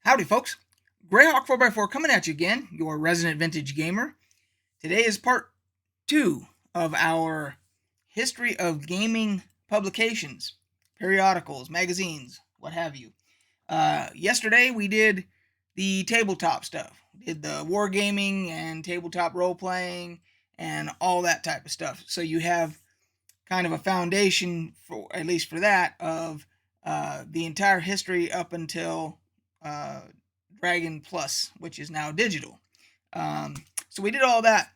Howdy, folks. Greyhawk 4x4 coming at you again, your resident vintage gamer. Today is part 2 of our history of gaming publications, periodicals, magazines, what have you. Yesterday we did the tabletop stuff. We did the wargaming and tabletop role playing and all that type of stuff. So you have kind of a foundation, for at least for that, of the entire history up until Dragon Plus, which is now digital. So we did all that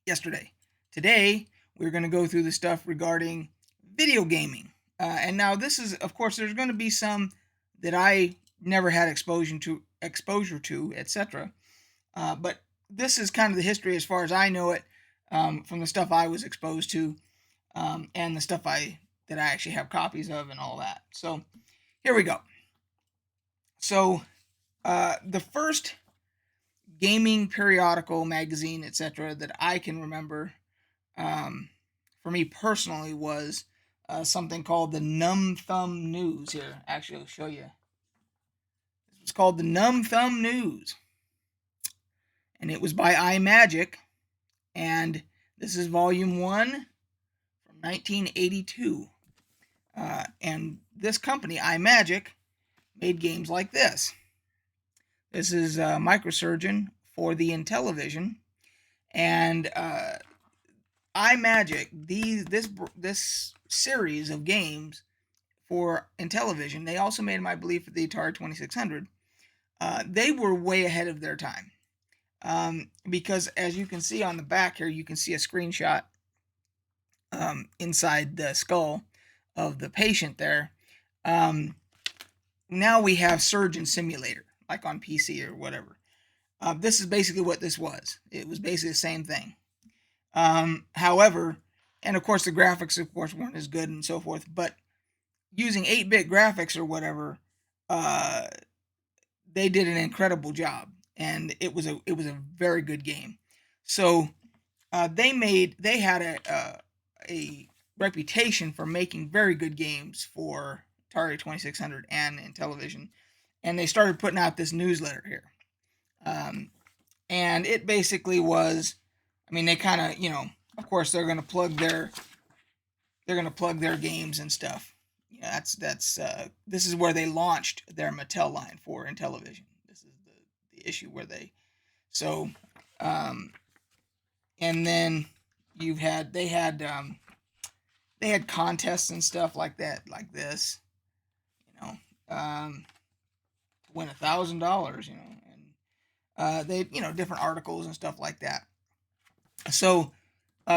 yesterday. Today, we're going to go through the stuff regarding video gaming. And now this is, of course, there's going to be some that I never had exposure to, etc. But this is kind of the history as far as I know it, from the stuff I was exposed to, and the stuff that I actually have copies of and all that. So here we go. So the first gaming periodical, magazine, etc. that I can remember, for me personally, was something called the Numb Thumb News. Here, actually, I'll show you. It's called the Numb Thumb News, and it was by iMagic, and this is volume 1 from 1982. And this company, iMagic, made games like this. This is Microsurgeon for the Intellivision, and iMagic, this series of games for Intellivision, they also made them, I believe, for the Atari 2600. They were way ahead of their time, because as you can see on the back here, you can see a screenshot inside the skull of the patient there. Now we have Surgeon Simulator, like on PC or whatever. This is basically what this was. It was basically the same thing. However, and of course the graphics, of course, weren't as good and so forth, but using 8-bit graphics or whatever, they did an incredible job, and it was a very good game. So they had a reputation for making very good games for Atari 2600 and Intellivision, and they started putting out this newsletter here. And it basically was, I mean, they kind of, of course, they're going to plug their games and stuff. This is where they launched their Mattel line for Intellivision. This is the issue where and then they had contests and stuff like that, like this, to win $1,000, and they, different articles and stuff like that. So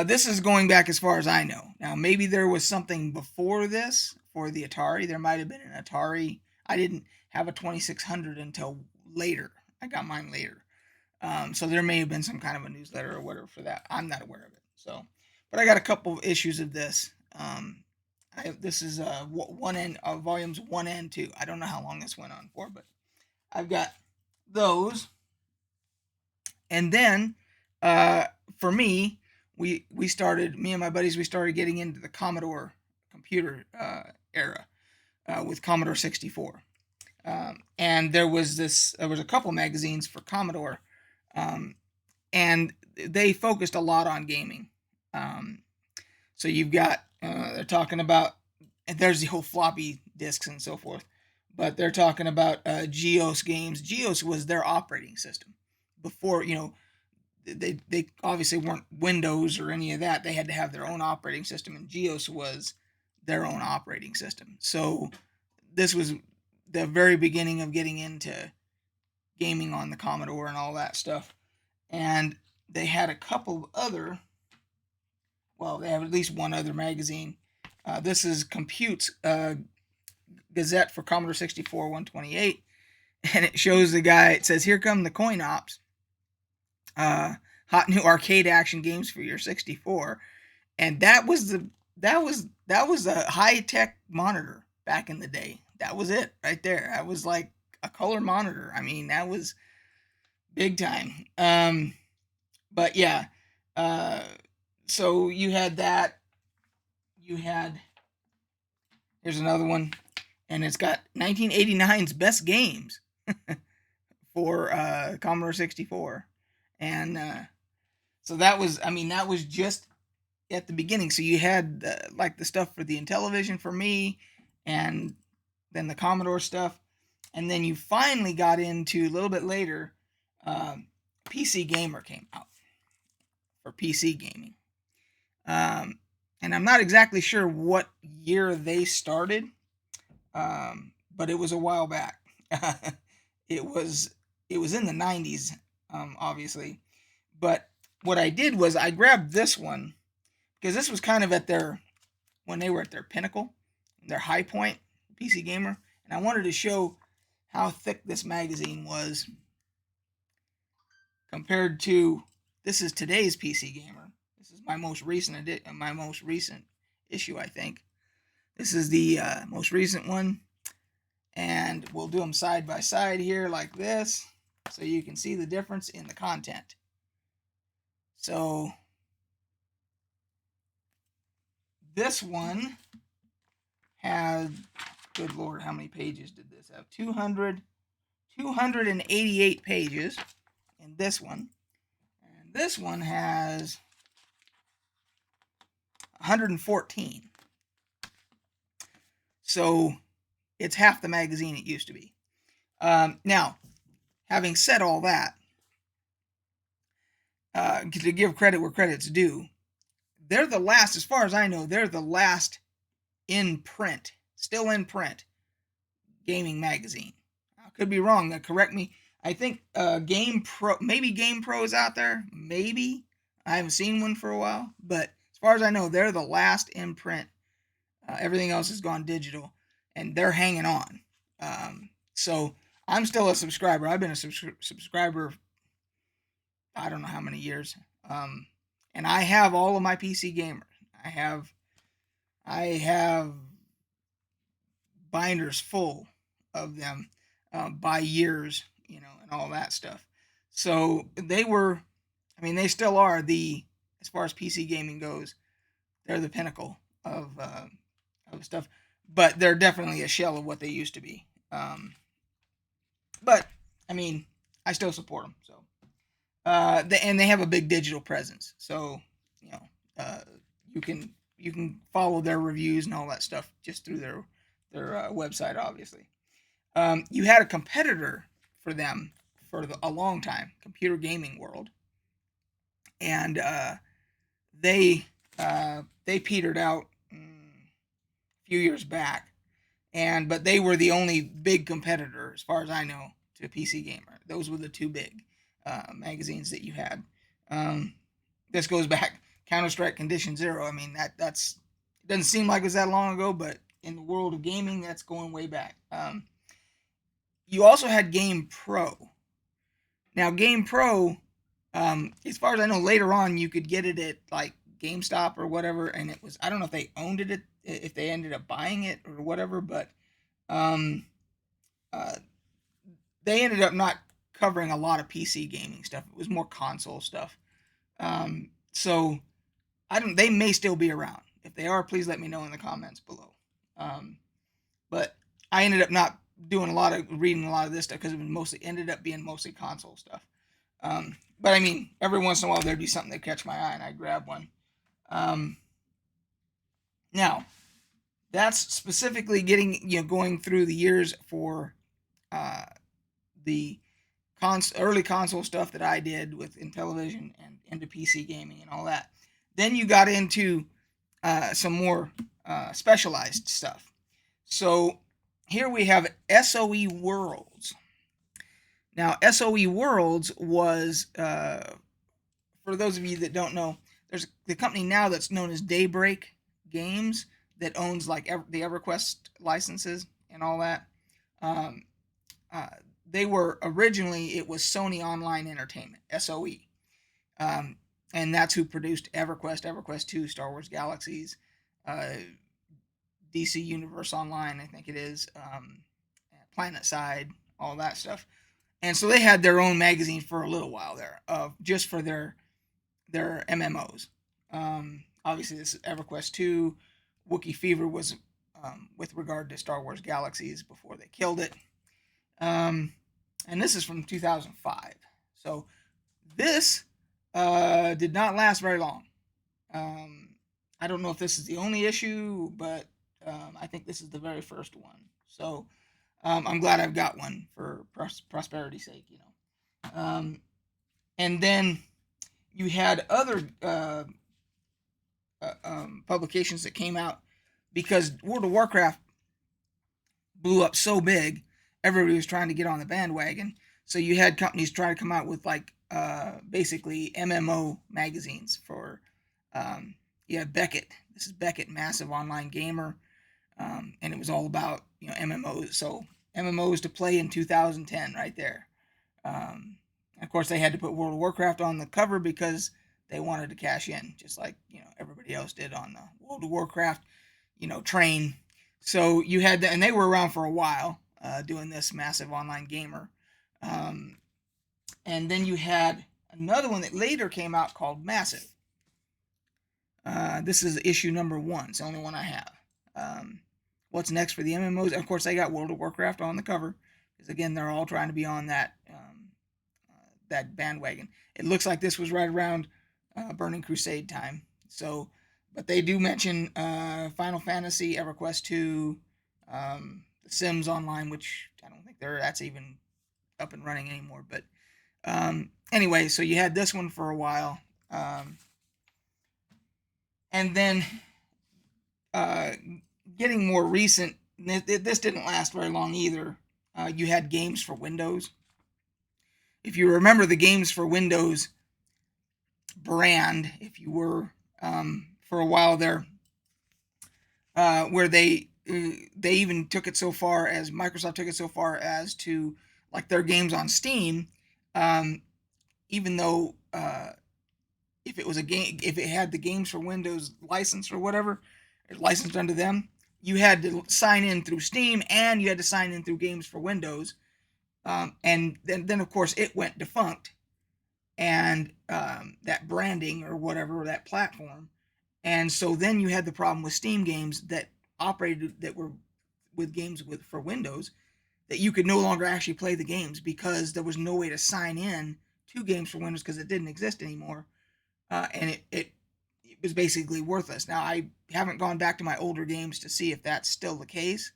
this is going back as far as I know. Now, maybe there was something before this for the Atari. There might have been an Atari. I didn't have a 2600 until later. I got mine later. So there may have been some kind of a newsletter or whatever for that. I'm not aware of it. So, but I got a couple of issues of this. This is volumes 1 and 2. I don't know how long this went on for, but I've got those. And then, for me, me and my buddies, we started getting into the Commodore computer era with Commodore 64. And there was a couple magazines for Commodore, and they focused a lot on gaming. So you've got, they're talking about, and there's the whole floppy disks and so forth, but they're talking about GEOS games. GEOS was their operating system. Before, they obviously weren't Windows or any of that. They had to have their own operating system, and GEOS was their own operating system. So this was the very beginning of getting into gaming on the Commodore and all that stuff. And they had a couple other, they have at least one other magazine. This is Compute's Gazette for Commodore 64 128. And it shows the guy, it says, "Here come the coin ops. Hot new arcade action games for your 64." And that was a high-tech monitor back in the day. That was it right there. That was like a color monitor. I mean, that was big time. But yeah, so you had that. Here's another one, and it's got 1989's best games. for Commodore 64, and so that was, I mean, that was just at the beginning. So you had like the stuff for the Intellivision for me, and then the Commodore stuff, and then you finally got into a little bit later. PC Gamer came out for PC gaming, um, and I'm not exactly sure what year they started, but it was a while back. it was it was in the 90s, obviously. But what I did was I grabbed this one because this was kind of at their, when they were at their pinnacle, their high point, PC Gamer, and I wanted to show how thick this magazine was compared to, this is today's PC Gamer. This is my most recent issue, I think. This is the most recent one, and we'll do them side by side here like this, so you can see the difference in the content. So this one had, good Lord, how many pages did this have? 288 pages in this one. And this one has 114. So it's half the magazine it used to be. Now, having said all that, to give credit where credit's due, they're the last, as far as I know, they're the last in print, still in print, gaming magazine. I could be wrong. Correct me. I think Game Pro, maybe Game Pro is out there. Maybe. I haven't seen one for a while. But as far as I know, they're the last in print. Everything else has gone digital, and they're hanging on. So I'm still a subscriber. I've been a subscriber, I don't know how many years. And I have all of my PC Gamer. I have binders full of them by years, and all that stuff. So they were, I mean, they still are the, as far as PC gaming goes, they're the pinnacle of stuff. But they're definitely a shell of what they used to be. But I mean, I still support them. So, and they have a big digital presence. So, you can follow their reviews and all that stuff just through their website, obviously. You had a competitor for them for a long time, Computer Gaming World, and they petered out a few years back, but they were the only big competitor, as far as I know, to PC Gamer. Those were the two big magazines that you had. This goes back, Counter-Strike Condition Zero. I mean, that's, it doesn't seem like it was that long ago, but in the world of gaming, that's going way back. You also had Game Pro. Now, Game Pro, as far as I know, later on you could get it at like GameStop or whatever, and it was, I don't know if they owned it, if they ended up buying it or whatever, but they ended up not covering a lot of PC gaming stuff. It was more console stuff. So they may still be around. If they are, please let me know in the comments below. But I ended up not reading a lot of this stuff because it ended up being mostly console stuff. But I mean, every once in a while there'd be something that catch my eye and I'd grab one. Now, that's specifically going through the years for the early console stuff that I did with Intellivision and into PC gaming and all that. Then you got into some more specialized stuff. So here we have SOE Worlds. Now, SOE Worlds was, for those of you that don't know, there's the company now that's known as Daybreak Games that owns like the EverQuest licenses and all that. They were originally, it was Sony Online Entertainment, SOE. And that's who produced EverQuest, EverQuest 2, Star Wars Galaxies, DC Universe Online, I think it is, PlanetSide, all that stuff. And so they had their own magazine for a little while there, just for their MMOs. Obviously, this is EverQuest 2. Wookiee Fever was with regard to Star Wars Galaxies before they killed it. and this is from 2005. So this did not last very long. Um, I don't know if this is the only issue, but I think this is the very first one. So I'm glad I've got one for prosperity's sake, you know. And then you had other publications that came out because World of Warcraft blew up so big, everybody was trying to get on the bandwagon. So you had companies try to come out with like basically MMO magazines for you had Beckett. This is Beckett, massive online gamer, and it was all about MMOs. So MMOs to play in 2010, right there. Of course, they had to put World of Warcraft on the cover because they wanted to cash in, just like everybody else did on the World of Warcraft train. So you had that, and they were around for a while doing this massive online gamer. Um, and then you had another one that later came out called Massive. This is issue number 1. It's the only one I have. What's next for the MMOs? Of course, they got World of Warcraft on the cover because again, they're all trying to be on that bandwagon. It looks like this was right around Burning Crusade time. So, but they do mention Final Fantasy, EverQuest 2, The Sims Online, which I don't think that's even up and running anymore. But anyway, so you had this one for a while, and then getting more recent. This didn't last very long either. You had games for Windows. If you remember the games for Windows brand, if you were for a while there, where they even took it so far as Microsoft took it so far as to like their games on Steam, even though if it was a game, if it had the games for Windows licensed or whatever, licensed under them, you had to sign in through Steam and you had to sign in through games for Windows, and then of course it went defunct, and that branding or whatever, that platform. And so then you had the problem with Steam games that operated that were with games for Windows, that you could no longer actually play the games because there was no way to sign in to games for Windows because it didn't exist anymore, and it was basically worthless. Now I haven't gone back to my older games to see if that's still the case.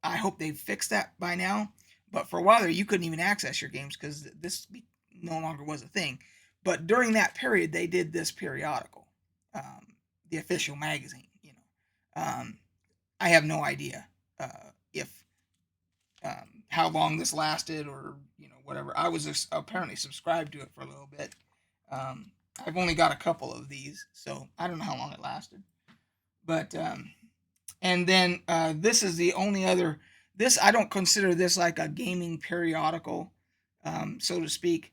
I hope they've fixed that by now. But for a while there, you couldn't even access your games because this no longer was a thing. But during that period, they did this periodical, the official magazine. I have no idea if how long this lasted or whatever. I was apparently subscribed to it for a little bit. I've only got a couple of these, so I don't know how long it lasted. But and then this is the only other. This I don't consider this like a gaming periodical, so to speak,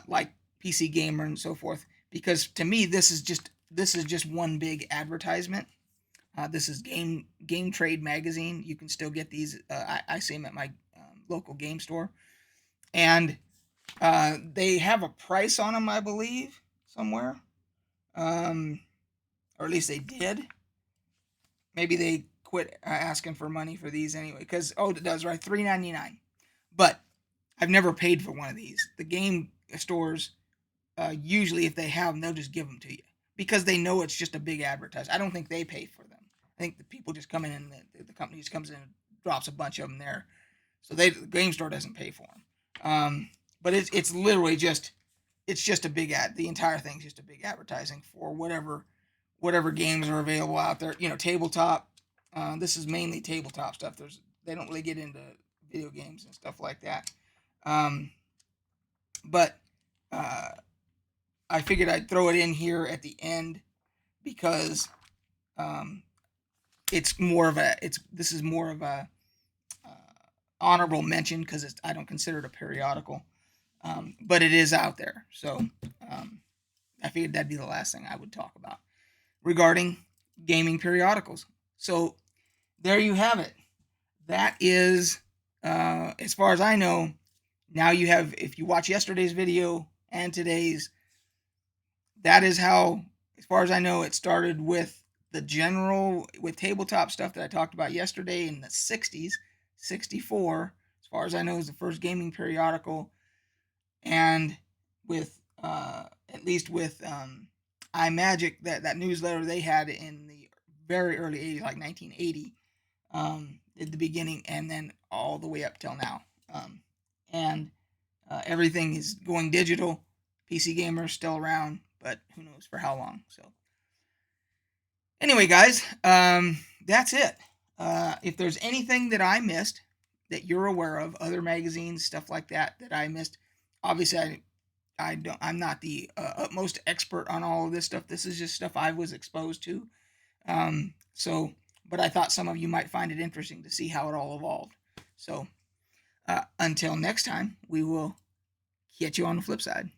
like PC Gamer and so forth, because to me this is just one big advertisement. This is Game Trade magazine. You can still get these. I see them at my local game store, and they have a price on them, I believe, somewhere, or at least they did. Maybe they quit asking for money for these anyway. Because it does right, $3.99. But I've never paid for one of these. The game stores usually, if they have them, they'll just give them to you because they know it's just a big advertisement. I don't think they pay for them. I think the people just come in and the company just comes in and drops a bunch of them there. So the game store doesn't pay for them. But it's literally just a big ad. The entire thing's just a big advertising for whatever games are available out there. Tabletop. This is mainly tabletop stuff. They don't really get into video games and stuff like that. But I figured I'd throw it in here at the end because it's more of a this is more of a honorable mention because I don't consider it a periodical, but it is out there. So I figured that'd be the last thing I would talk about regarding gaming periodicals. So there you have it. That is, as far as I know, now you have, if you watch yesterday's video and today's, that is how, as far as I know, it started with with tabletop stuff that I talked about yesterday in the 60s, 64, as far as I know, is the first gaming periodical, and with at least with iMagic, that newsletter they had in the very early 80s, like 1980, at the beginning, and then all the way up till now. And everything is going digital. PC Gamer is still around, but who knows for how long. So anyway, guys, that's it. If there's anything that I missed that you're aware of, other magazines, stuff like that that I missed, obviously I'm not the utmost expert on all of this stuff. This is just stuff I was exposed to. But I thought some of you might find it interesting to see how it all evolved. So until next time, we will catch you on the flip side.